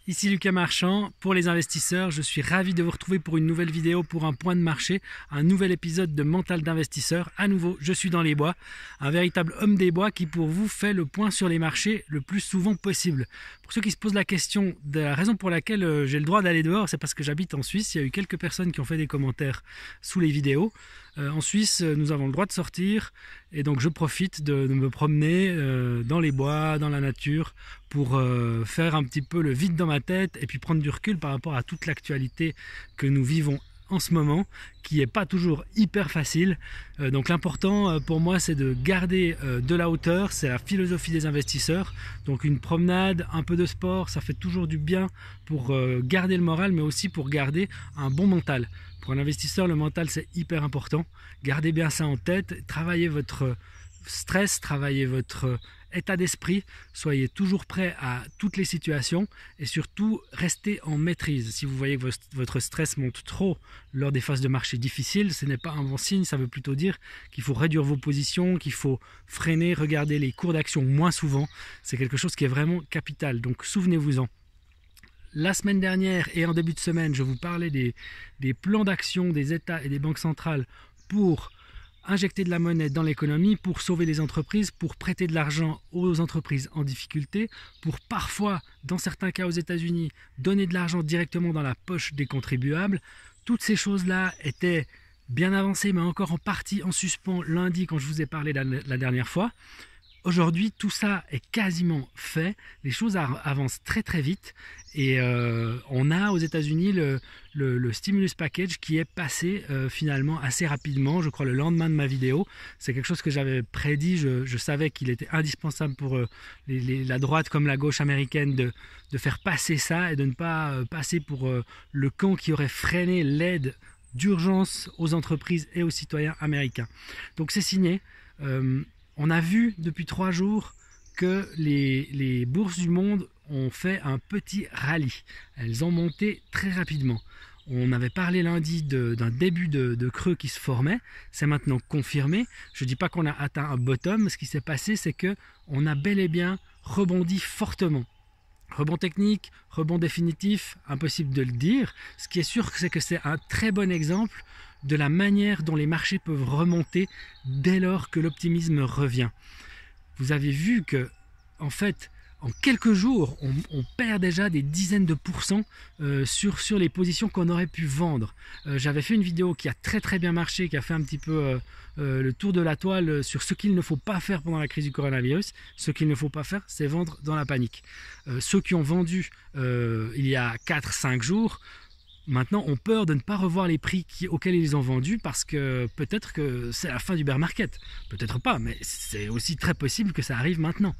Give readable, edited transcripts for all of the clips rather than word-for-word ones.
Ici Lucas Marchand, pour les investisseurs, je suis ravi de vous retrouver pour une nouvelle vidéo pour un point de marché, un nouvel épisode de Mental d'investisseur. À nouveau, je suis dans les bois, un véritable homme des bois qui pour vous fait le point sur les marchés le plus souvent possible. Pour ceux qui se posent la question de la raison pour laquelle j'ai le droit d'aller dehors, c'est parce que j'habite en Suisse. Il y a eu quelques personnes qui ont fait des commentaires sous les vidéos. En Suisse, nous avons le droit de sortir et donc je profite de me promener dans les bois, dans la nature pour faire un petit peu le vide dans ma tête et puis prendre du recul par rapport à toute l'actualité que nous vivons en ce moment, qui n'est pas toujours hyper facile. Donc l'important pour moi, c'est de garder de la hauteur, c'est la philosophie des investisseurs. Donc une promenade, un peu de sport, ça fait toujours du bien pour garder le moral, mais aussi pour garder un bon mental. Pour un investisseur, le mental, c'est hyper important. Gardez bien ça en tête, travaillez votre stress, travaillez votre état d'esprit, soyez toujours prêt à toutes les situations et surtout restez en maîtrise. Si vous voyez que votre stress monte trop lors des phases de marché difficiles, ce n'est pas un bon signe, ça veut plutôt dire qu'il faut réduire vos positions, qu'il faut freiner, regarder les cours d'action moins souvent. C'est quelque chose qui est vraiment capital, donc souvenez-vous-en. La semaine dernière et en début de semaine, je vous parlais des plans d'action des États et des banques centrales pour injecter de la monnaie dans l'économie, pour sauver les entreprises, pour prêter de l'argent aux entreprises en difficulté, pour parfois, dans certains cas aux États-Unis, donner de l'argent directement dans la poche des contribuables. Toutes ces choses-là étaient bien avancées, mais encore en partie en suspens lundi quand je vous ai parlé la dernière fois. Aujourd'hui, tout ça est quasiment fait, les choses avancent très très vite et on a aux États-Unis le stimulus package qui est passé finalement assez rapidement, je crois le lendemain de ma vidéo. C'est quelque chose que j'avais prédit, je savais qu'il était indispensable pour la droite comme la gauche américaine de faire passer ça et de ne pas passer pour le camp qui aurait freiné l'aide d'urgence aux entreprises et aux citoyens américains. Donc c'est signé. On a vu depuis 3 jours que les bourses du monde ont fait un petit rallye. Elles ont monté très rapidement. On avait parlé lundi d'un début de creux qui se formait. C'est maintenant confirmé. Je ne dis pas qu'on a atteint un bottom. Ce qui s'est passé, c'est qu'on a bel et bien rebondi fortement. Rebond technique, rebond définitif, impossible de le dire. Ce qui est sûr, c'est que c'est un très bon exemple de la manière dont les marchés peuvent remonter dès lors que l'optimisme revient. Vous avez vu que, en fait, en quelques jours, on perd déjà des dizaines de pourcents sur les positions qu'on aurait pu vendre. J'avais fait une vidéo qui a très très bien marché, qui a fait un petit peu le tour de la toile sur ce qu'il ne faut pas faire pendant la crise du coronavirus. Ce qu'il ne faut pas faire, c'est vendre dans la panique. Ceux qui ont vendu il y a 4-5 jours, maintenant ont peur de ne pas revoir les prix auxquels ils ont vendu parce que peut-être que c'est la fin du bear market. Peut-être pas, mais c'est aussi très possible que ça arrive maintenant.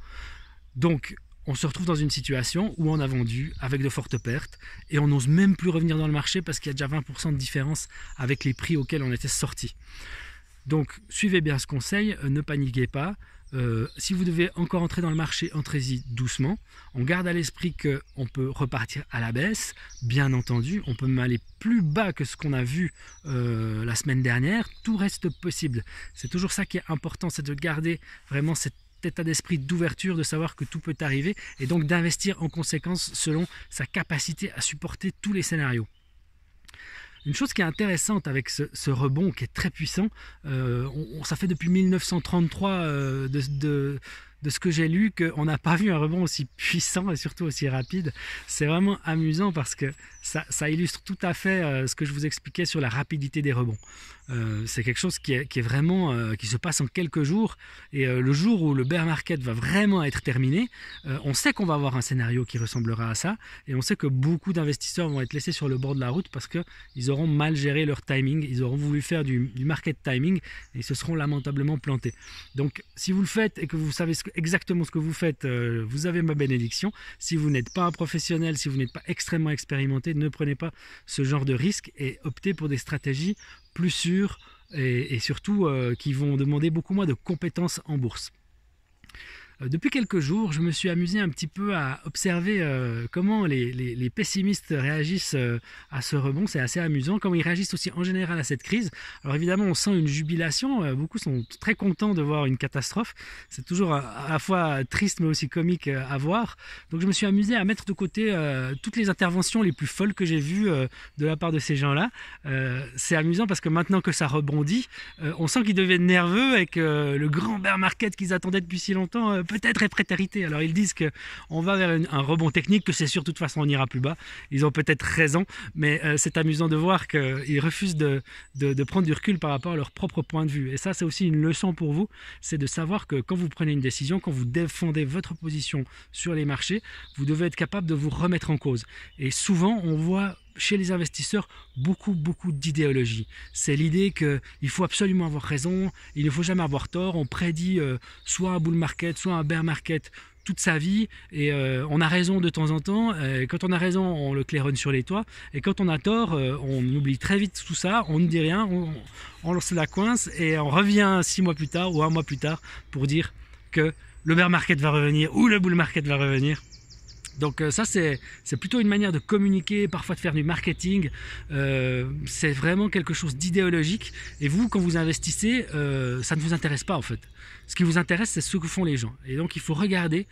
Donc, on se retrouve dans une situation où on a vendu avec de fortes pertes et on n'ose même plus revenir dans le marché parce qu'il y a déjà 20% de différence avec les prix auxquels on était sorti. Donc, suivez bien ce conseil, ne paniquez pas. Si vous devez encore entrer dans le marché, entrez-y doucement. On garde à l'esprit qu'on peut repartir à la baisse, bien entendu. On peut même aller plus bas que ce qu'on a vu la semaine dernière. Tout reste possible. C'est toujours ça qui est important, c'est de garder vraiment cet état d'esprit d'ouverture, de savoir que tout peut arriver et donc d'investir en conséquence selon sa capacité à supporter tous les scénarios. Une chose qui est intéressante avec ce rebond qui est très puissant, ça fait depuis 1933 de ce que j'ai lu qu'on n'a pas vu un rebond aussi puissant et surtout aussi rapide. C'est vraiment amusant parce que ça illustre tout à fait ce que je vous expliquais sur la rapidité des rebonds. C'est quelque chose qui est vraiment qui se passe en quelques jours et le jour où le bear market va vraiment être terminé, on sait qu'on va avoir un scénario qui ressemblera à ça et on sait que beaucoup d'investisseurs vont être laissés sur le bord de la route parce qu'ils auront mal géré leur timing, ils auront voulu faire du market timing et ils se seront lamentablement plantés. Donc si vous le faites et que vous savez exactement ce que vous faites, vous avez ma bénédiction. Si vous n'êtes pas un professionnel, si vous n'êtes pas extrêmement expérimenté, ne prenez pas ce genre de risque et optez pour des stratégies plus sûres et surtout qui vont demander beaucoup moins de compétences en bourse. Depuis quelques jours, je me suis amusé un petit peu à observer comment les pessimistes réagissent à ce rebond. C'est assez amusant, comment ils réagissent aussi en général à cette crise. Alors évidemment, on sent une jubilation, beaucoup sont très contents de voir une catastrophe. C'est toujours à la fois triste mais aussi comique à voir. Donc je me suis amusé à mettre de côté toutes les interventions les plus folles que j'ai vues de la part de ces gens-là. C'est amusant parce que maintenant que ça rebondit, on sent qu'ils deviennent nerveux et que le grand bear market qu'ils attendaient depuis si longtemps peut-être est prétérité. Alors ils disent qu'on va vers un rebond technique, que c'est sûr de toute façon on ira plus bas. Ils ont peut-être raison, mais c'est amusant de voir qu'ils refusent de prendre du recul par rapport à leur propre point de vue. Et ça, c'est aussi une leçon pour vous, c'est de savoir que quand vous prenez une décision, quand vous défendez votre position sur les marchés, vous devez être capable de vous remettre en cause. Et souvent, on voit chez les investisseurs beaucoup d'idéologie. C'est l'idée qu'il faut absolument avoir raison, il ne faut jamais avoir tort. On prédit soit un bull market, soit un bear market toute sa vie, et on a raison de temps en temps. Et quand on a raison, on le claironne sur les toits, et quand on a tort, on oublie très vite tout ça, on ne dit rien, on lance la coince, et on revient 6 mois plus tard ou 1 mois plus tard pour dire que le bear market va revenir ou le bull market va revenir. Donc ça, c'est plutôt une manière de communiquer, parfois de faire du marketing. C'est vraiment quelque chose d'idéologique. Et vous, quand vous investissez, ça ne vous intéresse pas en fait. Ce qui vous intéresse, c'est ce que font les gens. Et donc il faut regarder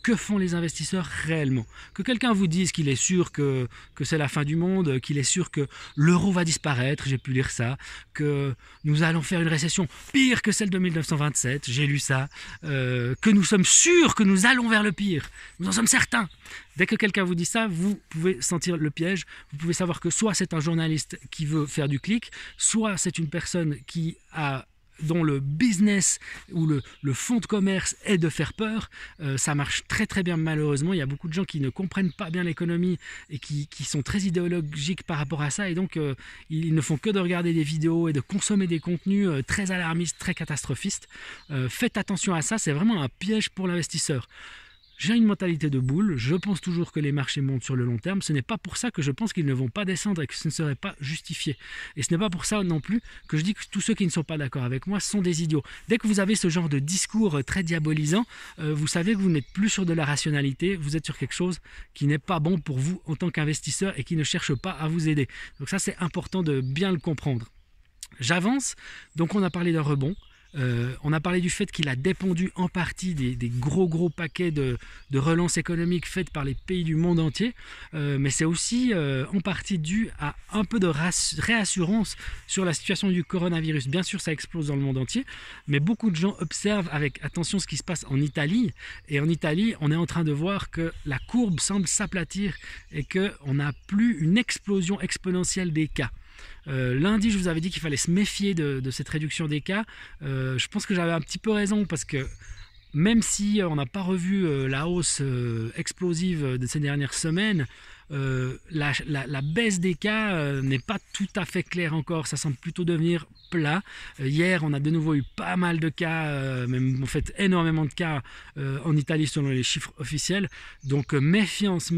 que font les investisseurs réellement. Que quelqu'un vous dise qu'il est sûr que c'est la fin du monde, qu'il est sûr que l'euro va disparaître, j'ai pu lire ça, que nous allons faire une récession pire que celle de 1927, j'ai lu ça, que nous sommes sûrs que nous allons vers le pire, nous en sommes certains. Dès que quelqu'un vous dit ça, vous pouvez sentir le piège, vous pouvez savoir que soit c'est un journaliste qui veut faire du clic, soit c'est une personne dont le business ou le fond de commerce est de faire peur. Ça marche très bien malheureusement. Il y a beaucoup de gens qui ne comprennent pas bien l'économie et qui sont très idéologiques par rapport à ça, et donc ils ne font que de regarder des vidéos et de consommer des contenus très alarmistes, très catastrophistes. Faites attention à ça, c'est vraiment un piège pour l'investisseur. J'ai une mentalité de boule, je pense toujours que les marchés montent sur le long terme, ce n'est pas pour ça que je pense qu'ils ne vont pas descendre et que ce ne serait pas justifié. Et ce n'est pas pour ça non plus que je dis que tous ceux qui ne sont pas d'accord avec moi sont des idiots. Dès que vous avez ce genre de discours très diabolisant, vous savez que vous n'êtes plus sur de la rationalité, vous êtes sur quelque chose qui n'est pas bon pour vous en tant qu'investisseur et qui ne cherche pas à vous aider. Donc ça, c'est important de bien le comprendre. J'avance, donc on a parlé d'un rebond. On a parlé du fait qu'il a dépendu en partie des gros paquets de relance économique faites par les pays du monde entier, mais c'est aussi en partie dû à un peu de réassurance sur la situation du coronavirus. Bien sûr, ça explose dans le monde entier, mais beaucoup de gens observent avec attention ce qui se passe en Italie, et en Italie, on est en train de voir que la courbe semble s'aplatir et qu'on n'a plus une explosion exponentielle des cas. Lundi, je vous avais dit qu'il fallait se méfier de cette réduction des cas. Je pense que j'avais un petit peu raison, parce que même si on n'a pas revu la hausse explosive de ces dernières semaines, la baisse des cas n'est pas tout à fait claire encore, ça semble plutôt devenir plat. Hier, on a de nouveau eu pas mal de cas, même en fait énormément de cas en Italie selon les chiffres officiels. Donc méfiance,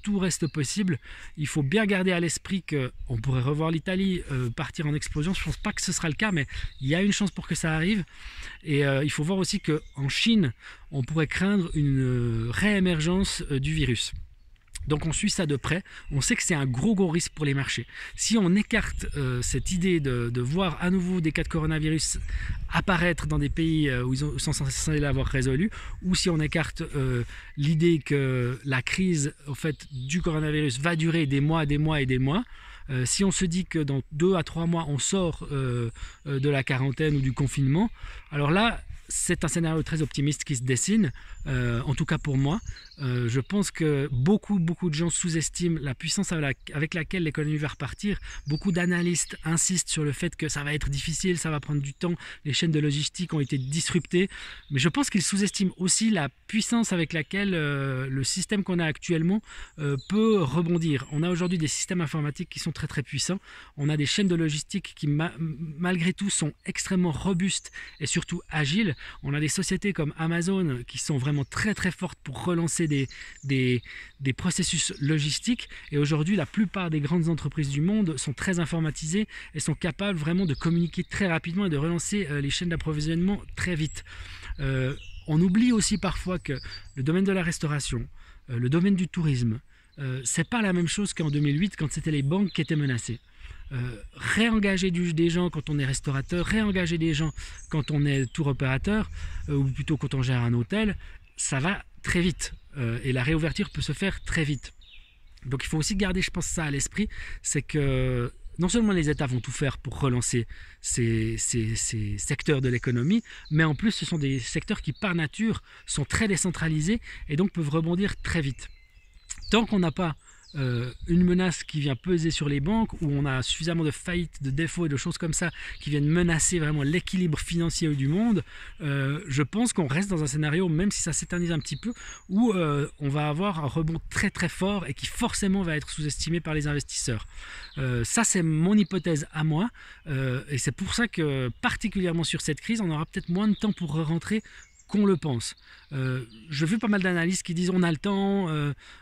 tout reste possible. Il faut bien garder à l'esprit qu'on pourrait revoir l'Italie partir en explosion. Je ne pense pas que ce sera le cas, mais il y a une chance pour que ça arrive. Et il faut voir aussi qu'en Chine, on pourrait craindre une réémergence du virus. Donc on suit ça de près, on sait que c'est un gros risque pour les marchés. Si on écarte cette idée de voir à nouveau des cas de coronavirus apparaître dans des pays où ils sont censés l'avoir résolu, ou si on écarte l'idée que la crise en fait, du coronavirus va durer des mois, si on se dit que dans 2 à 3 mois on sort de la quarantaine ou du confinement, alors là, c'est un scénario très optimiste qui se dessine, en tout cas pour moi. Je pense que beaucoup de gens sous-estiment la puissance avec laquelle l'économie va repartir. Beaucoup d'analystes insistent sur le fait que ça va être difficile, ça va prendre du temps, les chaînes de logistique ont été disruptées, mais je pense qu'ils sous-estiment aussi la puissance avec laquelle le système qu'on a actuellement peut rebondir. On a aujourd'hui des systèmes informatiques qui sont très puissants, on a des chaînes de logistique qui malgré tout sont extrêmement robustes et surtout agiles. On a des sociétés comme Amazon qui sont vraiment très fortes pour relancer des processus logistiques, et aujourd'hui la plupart des grandes entreprises du monde sont très informatisées et sont capables vraiment de communiquer très rapidement et de relancer les chaînes d'approvisionnement très vite. On oublie aussi parfois que le domaine de la restauration, le domaine du tourisme, c'est pas la même chose qu'en 2008 quand c'était les banques qui étaient menacées. Réengager des gens quand on est restaurateur, réengager des gens quand on est tour opérateur, ou plutôt quand on gère un hôtel, ça va très vite et la réouverture peut se faire très vite. Donc il faut aussi garder, je pense, ça à l'esprit, c'est que non seulement les États vont tout faire pour relancer ces secteurs de l'économie, mais en plus ce sont des secteurs qui par nature sont très décentralisés et donc peuvent rebondir très vite. Tant qu'on n'a pas une menace qui vient peser sur les banques, où on a suffisamment de faillites, de défauts et de choses comme ça qui viennent menacer vraiment l'équilibre financier du monde, je pense qu'on reste dans un scénario, même si ça s'éternise un petit peu, où on va avoir un rebond très très fort et qui forcément va être sous-estimé par les investisseurs. Ça c'est mon hypothèse à moi, et c'est pour ça que particulièrement sur cette crise, on aura peut-être moins de temps pour rentrer qu'on le pense. Je vu pas mal d'analystes qui disent on a le temps,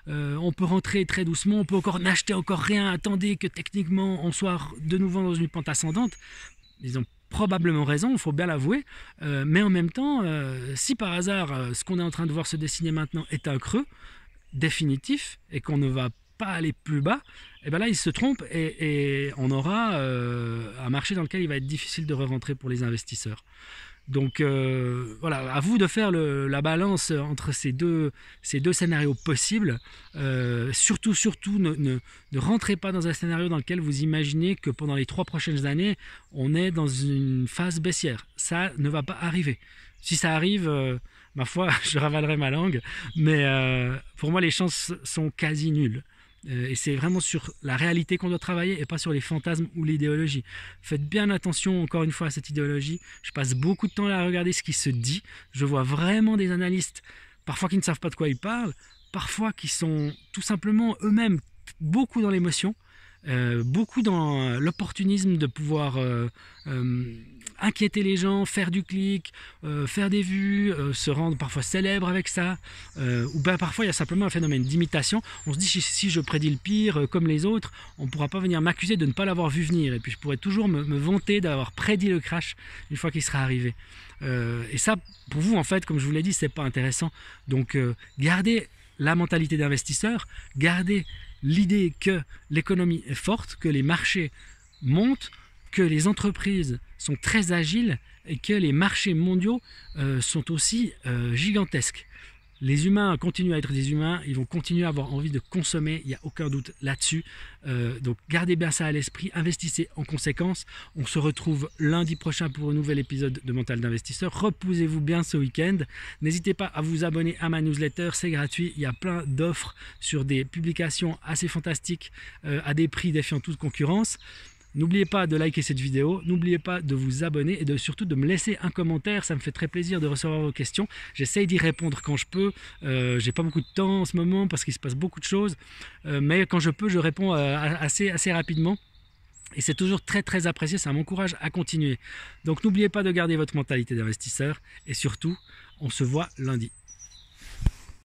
on peut rentrer très doucement, on peut encore n'acheter encore rien, attendez que techniquement on soit de nouveau dans une pente ascendante. Ils ont probablement raison, il faut bien l'avouer, mais en même temps, si par hasard ce qu'on est en train de voir se dessiner maintenant est un creux définitif et qu'on ne va pas aller plus bas, et bien là ils se trompent et on aura un marché dans lequel il va être difficile de re-rentrer pour les investisseurs. Donc voilà, à vous de faire la balance entre ces deux scénarios possibles. Surtout, ne rentrez pas dans un scénario dans lequel vous imaginez que pendant les 3 prochaines années, on est dans une phase baissière. Ça ne va pas arriver. Si ça arrive, ma foi, je ravalerai ma langue, mais pour moi, les chances sont quasi nulles. Et c'est vraiment sur la réalité qu'on doit travailler et pas sur les fantasmes ou l'idéologie. Faites bien attention encore une fois à cette idéologie. Je passe beaucoup de temps à regarder ce qui se dit. Je vois vraiment des analystes, parfois qui ne savent pas de quoi ils parlent, parfois qui sont tout simplement eux-mêmes beaucoup dans l'émotion, beaucoup dans l'opportunisme de pouvoir inquiéter les gens, faire du clic, faire des vues, se rendre parfois célèbre avec ça, ou bien parfois il y a simplement un phénomène d'imitation. On se dit si je prédis le pire comme les autres, on ne pourra pas venir m'accuser de ne pas l'avoir vu venir, et puis je pourrais toujours me vanter d'avoir prédit le crash une fois qu'il sera arrivé. Et ça, pour vous en fait, comme je vous l'ai dit, c'est pas intéressant. Donc gardez la mentalité d'investisseur, gardez l'idée que l'économie est forte, que les marchés montent, que les entreprises sont très agiles et que les marchés mondiaux sont aussi gigantesques. Les humains continuent à être des humains, ils vont continuer à avoir envie de consommer, il n'y a aucun doute là-dessus. Donc gardez bien ça à l'esprit, investissez en conséquence. On se retrouve lundi prochain pour un nouvel épisode de Mental d'Investisseur. Reposez-vous bien ce week-end. N'hésitez pas à vous abonner à ma newsletter, c'est gratuit. Il y a plein d'offres sur des publications assez fantastiques à des prix défiant toute concurrence. N'oubliez pas de liker cette vidéo, n'oubliez pas de vous abonner et surtout de me laisser un commentaire, ça me fait très plaisir de recevoir vos questions. J'essaye d'y répondre quand je peux, j'ai pas beaucoup de temps en ce moment parce qu'il se passe beaucoup de choses, mais quand je peux, je réponds assez rapidement. Et c'est toujours très très apprécié, ça m'encourage à continuer. Donc n'oubliez pas de garder votre mentalité d'investisseur et surtout, on se voit lundi.